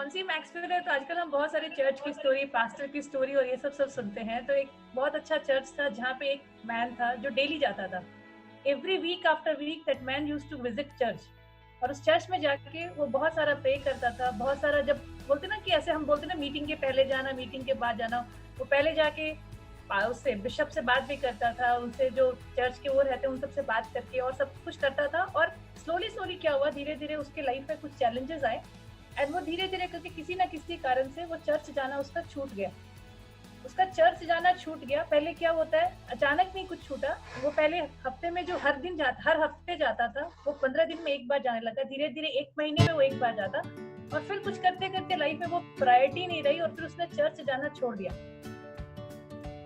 John C Maxwell है, तो आजकल हम बहुत सारे चर्च की स्टोरी, पास्टर की स्टोरी और ये सब सुनते हैं। तो एक बहुत अच्छा चर्च था जहाँ पे एक मैन था जो डेली जाता था। Every week after week that man used to visit church, और उस चर्च में जाके वो बहुत सारा प्रे करता था। बहुत सारा, जब बोलते ना कि ऐसे हम बोलते ना मीटिंग के पहले जाना, मीटिंग के बाद जाना, वो पहले जाके उससे बिशप से बात भी करता था, उनसे जो चर्च के वो रहते हैं उन सबसे बात करके और सब कुछ करता था। और स्लोली स्लोली क्या हुआ, धीरे धीरे उसके लाइफ में कुछ चैलेंजेस आए, एंड वो धीरे धीरे करके किसी ना किसी कारण से वो चर्च जाना उसका छूट गया। उसका चर्च जाना छूट गया। पहले क्या होता है, अचानक नहीं कुछ छूटा। वो पहले हफ्ते में जो हर हफ्ते जाता था, वो 15 दिन में एक बार जाने लगा। धीरे धीरे 1 महीने में वो एक बार जाता, और फिर कुछ करते करते लाइफ में वो प्रायोरिटी नहीं रही, और फिर उसने चर्च जाना छोड़ दिया।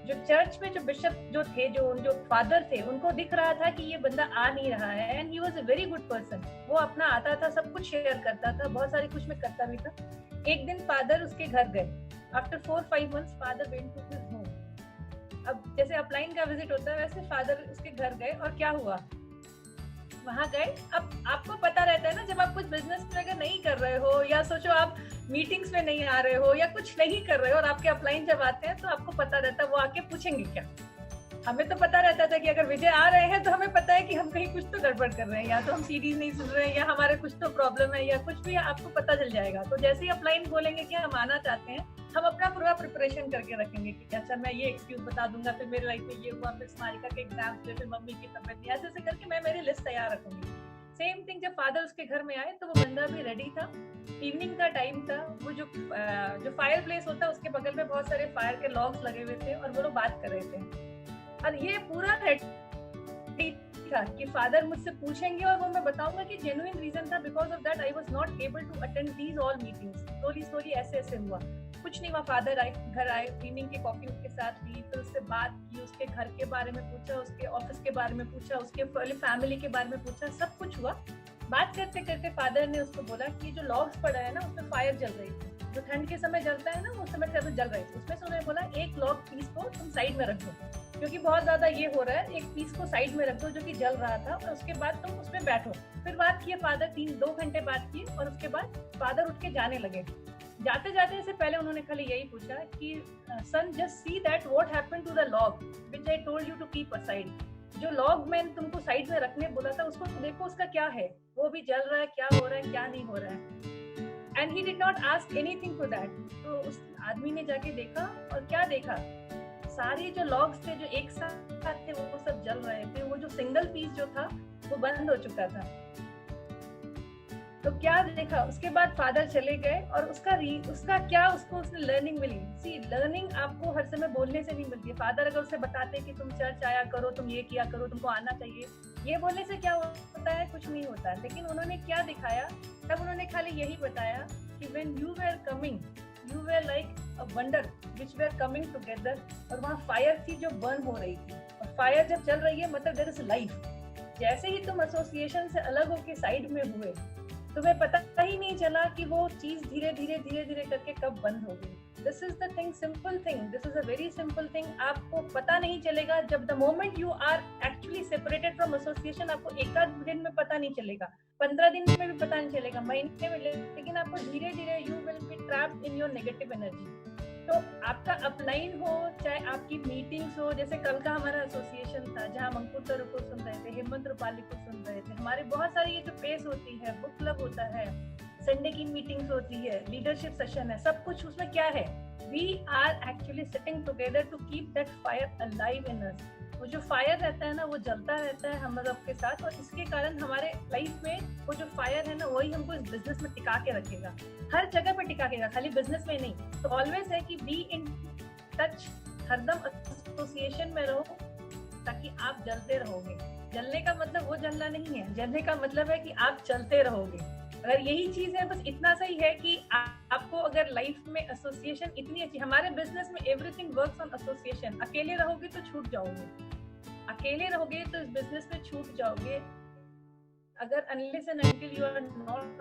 जो चर्च में जो बिशप जो थे, जो फादर थे, उनको दिख रहा था कि ये बंदा आ नहीं रहा है, and he was a very good person. वो अपना आता था, सब कुछ शेयर करता था, बहुत सारे कुछ में करता भी था। एक दिन फादर उसके घर गए। After 4-5 months father went to his home. अब जैसे अपलाइन का विजिट होता है, वैसे फादर उसके घर गए, और क्या हुआ, वहां गए। अब आपको पता रहता है ना, जब आप कुछ बिजनेस में अगर नहीं कर रहे हो, या सोचो आप मीटिंग्स में नहीं आ रहे हो, या कुछ नहीं कर रहे हो, और आपके अपलाइन जब आते हैं तो आपको पता रहता है वो आके पूछेंगे क्या। हमें तो पता रहता था कि अगर विजय आ रहे हैं तो हमें पता है कि हम कहीं कुछ तो गड़बड़ कर रहे हैं, या तो हम सीरीज नहीं सुन रहे हैं, या हमारे कुछ तो प्रॉब्लम है, या कुछ भी आपको पता चल जाएगा। तो जैसे ही अपलाइन बोलेंगे कि हम आना चाहते हैं, हम अपना पूरा प्रिपरेशन करके रखेंगे कि अच्छा मैं ये एक्सक्यूज बता दूंगा, फिर मेरे लाइफ में ये हुआ, फिर स्मारिका के एग्जाम थे, फिर मम्मी की तबियत नहीं, ऐसे ऐसे करके मैं मेरी लिस्ट तैयार रखूंगी। सेम थिंग, जब फादर उसके घर में आए तो वो बंदा भी रेडी था। इवनिंग का टाइम था। वो जो फायर प्लेस होता है उसके बगल में बहुत सारे फायर के लॉग्स लगे हुए थे, और वो लोग बात कर रहे थे। और ये पूरा रेडी था कि फादर मुझसे पूछेंगे, और वो मैं बताऊंगा कि जेन्युइन रीजन था, because of that I was not able to attend these all meetings. Slowly slowly ऐसे ऐसे हुआ, कुछ नहीं हुआ। फादर घर आए, इवनिंग की कॉफी उसके साथ पी, फिर उससे बात की, उसके घर के बारे में पूछा, उसके ऑफिस के बारे में पूछा, उसके फैमिली के बारे में पूछा, सब कुछ हुआ। बात करते करते फादर ने उसको बोला कि जो लॉग्स पड़ा है ना, उसमें फायर जल रही थी, जो ठंड के समय जलता है ना, उस समय जल रही थी। उसमें से उन्होंने बोला एक लॉग पीस को तुम साइड में रख दो, क्योंकि बहुत ज्यादा ये हो रहा है, एक पीस को साइड में रख दो जो कि जल रहा था, और उसके बाद तुम उसमें बैठो। फिर बात किए फादर, 3-2 घंटे बात किए, और उसके बाद फादर उठ के जाने लगे। जाते जाते से पहले उन्होंने खाली यही पूछा कि son just see that what happened to the log which I told you to keep aside. जो लॉग मैंने तुमको साइड में रखने बोला था, उसको देखो उसका क्या है, वो भी जल रहा है, क्या हो रहा है, क्या नहीं हो रहा है। And he did not ask anything for that. तो उस आदमी ने जाके देखा, और क्या देखा, सारे जो लॉग्स थे जो एक साथ थे वो सब जल रहे थे। वो जो सिंगल पीस जो था वो बंद हो चुका था। तो क्या देखा, उसके बाद फादर चले गए, और उसका क्या, उसने लर्निंग मिली। सी, लर्निंग आपको हर समय बोलने से नहीं मिलती है। फादर अगर उसे बताते कि तुम चर्च आया करो, तुम ये किया करो, तुमको आना चाहिए, ये बोलने से क्या होता है, कुछ नहीं होता। लेकिन उन्होंने क्या दिखाया, तब उन्होंने खाली यही बताया कि when you were coming, you were like a wonder which were coming together. और वहाँ फायर थी जो बर्न हो रही थी, और फायर जब चल रही है मतलब देयर इज लाइफ। जैसे ही तुम एसोसिएशन से अलग होके साइड में हुए, तुम्हें पता ही नहीं चला कि वो चीज धीरे धीरे करके कब बंद हो गई। This is the thing, simple thing, this is a very simple thing. आपको पता नहीं चलेगा जब the moment you are actually separated from association. आपको एक आध दिन में पता नहीं चलेगा, 15 दिन में भी पता नहीं चलेगा, महीने में, लेकिन आपको धीरे धीरे you will be trapped in your negative energy. तो आपका अपलाइन हो, चाहे आपकी मीटिंग्स हो, जैसे कल का हमारा एसोसिएशन था जहाँ अंकुर सर को सुन रहे थे, हेमंत रूपाली को सुन रहे थे, हमारे बहुत सारी ये जो पेस होती है, बुक क्लब होता है, संडे की मीटिंग्स होती है, लीडरशिप सेशन है, सब कुछ उसमें क्या है, we are actually sitting together to keep that fire alive in us. वो जो फायर रहता है ना, वो जलता रहता है हम लोग के साथ, और इसके कारण हमारे लाइफ में वो जो फायर है ना, वही हमको इस बिजनेस में टिका के रखेगा, हर जगह पे टिका के रखेगा, खाली बिजनेस में नहीं। तो ऑलवेज है कि बी इन टच, हरदम एसोसिएशन में रहो, ताकि आप जलते रहोगे। जलने का मतलब वो जलना नहीं है, जलने का मतलब है कि आप चलते रहोगे। अगर यही चीज है, बस इतना सा ही है कि आपको अगर लाइफ में एसोसिएशन इतनी अच्छी, हमारे बिजनेस में एवरीथिंग वर्क्स ऑन एसोसिएशन। अकेले रहोगे तो छूट जाओगे, अकेले रहोगे तो इस बिजनेस में छूट जाओगे। अगर unless and until you are not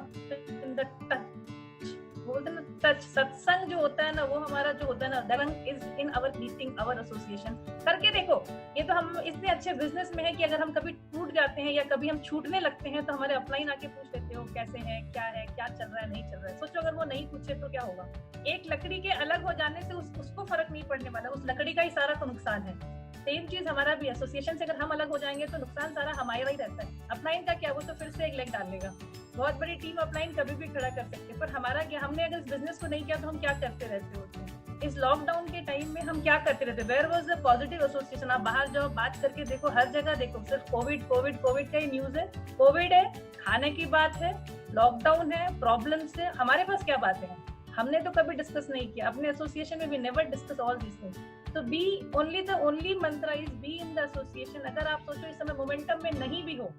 in the touch बोलते हैं ना टच, सत्संग जो होता है ना, वो हमारा जो होता है ना, दरंग is in our meeting, our association. करके देखो, ये तो हम इतने अच्छे बिजनेस में है कि अगर हम कभी टूट जाते हैं या कभी हम छूटने लगते हैं तो हमारे अपलाइन आके पूछ लेते हो कैसे है, क्या चल रहा है, नहीं चल रहा है। सोचो अगर वो नहीं पूछे तो क्या होगा। एक लकड़ी के अलग हो जाने से उसको फर्क नहीं पड़ने वाला, उस लकड़ी का ही सारा तो नुकसान है। सेम चीज हमारा भी, एसोसिएशन से अगर हम अलग हो जाएंगे तो नुकसान सारा हमारा ही रहता है। अपलाइन का क्या, वो तो फिर से एक लेग डाल लेगा। बहुत बड़ी टीम अपलाइन कभी भी खड़ा कर सकते हैं, पर हमारा क्या, हमने अगर इस बिजनेस को नहीं किया तो हम क्या करते रहते होते हैं। इस लॉकडाउन के टाइम में हम क्या करते रहते, where was the positive association. आप बाहर जाओ, बात करके देखो, हर जगह देखो सिर्फ कोविड कोविड कोविड का ही न्यूज है। कोविड है, खाने की बात है, लॉकडाउन है, प्रॉब्लम्स है। हमारे पास क्या बातें हैं, हमने तो कभी डिस्कस नहीं किया अपने एसोसिएशन में भी, never discuss all this things. तो बी ओनली, द ओनली मंत्र is B in the association. अगर आप सोचो इस समय मोमेंटम में नहीं भी हो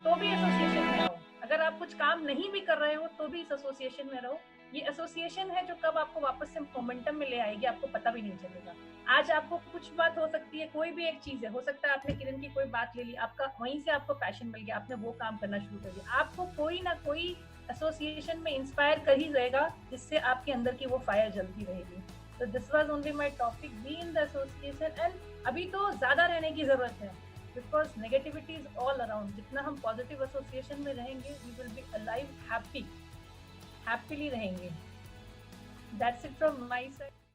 तो भी एसोसिएशन में रहो, अगर आप कुछ काम नहीं भी कर रहे हो तो भी इस एसोसिएशन में रहो। ये एसोसिएशन है जो कब आपको वापस से मोमेंटम में ले आएगी आपको पता भी नहीं चलेगा। आज आपको कुछ बात हो सकती है, कोई भी एक चीज है, हो सकता है आपने किरण की कोई बात ले ली, आपका वहीं से आपको पैशन मिल गया, आपने वो काम करना शुरू कर दिया। आपको कोई ना कोई एसोसिएशन में इंस्पायर कर ही रहेगा, जिससे आपके अंदर की वो फायर जलती रहेगी। तो this was only my topic, be in the association. And अभी तो ज्यादा रहने की जरूरत है, because negativity is all around. जितना हम पॉजिटिव एसोसिएशन में रहेंगे, we will be alive, happily रहेंगे। That's it from my side.